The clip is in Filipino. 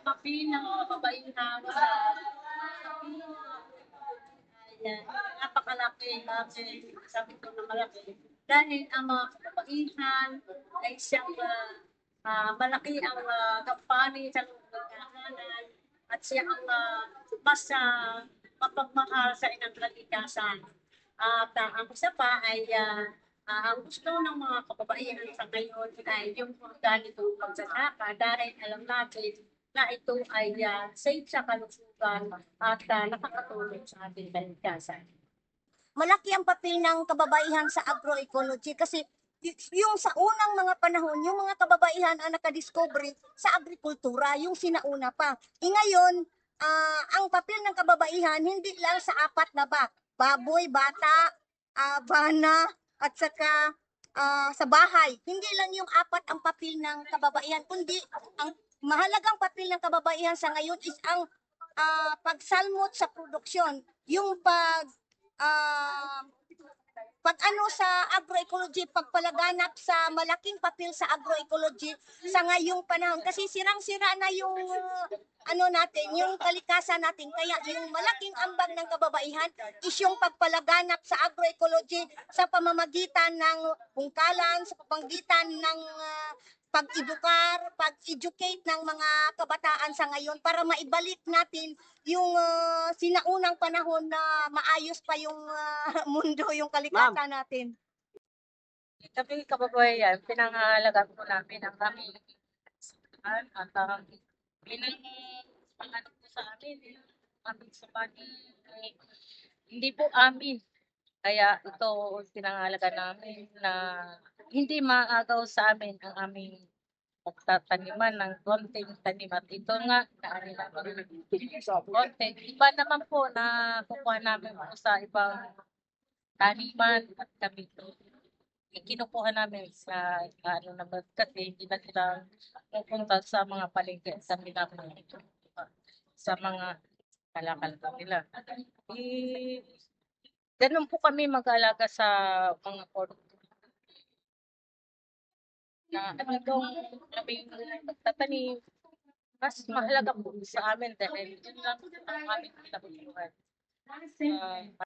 papel ng mga kabaihan sa ayan, napakalaki kasi sabi ko na malaki. Dahil ang mga kabaihan ay siyang malaki ang gampanin sa tahanan at siya ang mas mapagmahal sa inang kalikasan. At ang isa pa ay ang gusto ng mga kababaihan sa ngayon ay yung ganitong pagsasaka dahil alam natin na ito ay safe sa kalusugan at nakakatulong sa ating kalikasan. Malaki ang papel ng kababaihan sa agroecology kasi yung sa unang mga panahon, yung mga kababaihan ang nakadiscovery sa agrikultura, yung sinauna pa. Ngayon, ang papel ng kababaihan hindi lang sa apat na baboy, bata, bana, at saka sa bahay. Hindi lang yung apat ang papel ng kababaihan, kundi ang mahalagang papel ng kababaihan sa ngayon is ang pagsalmot sa produksyon, yung pag ano sa agroecology, pagpalaganap sa malaking papel sa agroecology sa ngayong panahon kasi sirang-sira na yung ano natin, yung kalikasan natin. Kaya yung malaking ambag ng kababaihan is yung pagpalaganap sa agroecology sa pamamagitan ng bungkalan, sa pamamagitan ng pag-edukar, pag-educate ng mga kabataan sa ngayon para maibalik natin yung sinaunang panahon na maayos pa yung mundo, yung kalikasan natin. Kami kababayan, pinangalagaan po namin ang aming at bilang ano po sa amin, aming sabani, hindi po amin. Kaya ito pinangalagaan namin na hindi maagaw sa amin ang aming pagtataniman ng konting tanim at ito nga naani namin konti. Iba naman po na kukuha namin po sa ibang taniman at kami kinukuha namin sa ano naman kasi hindi na sila pupunta sa mga palengke sa namin sa mga kalakal nila. Ganun po kami mag-alaga sa mga product na itong aming pagtatanim, mas mahalaga po sa amin dahil yun lang ang aming kinabubuhan.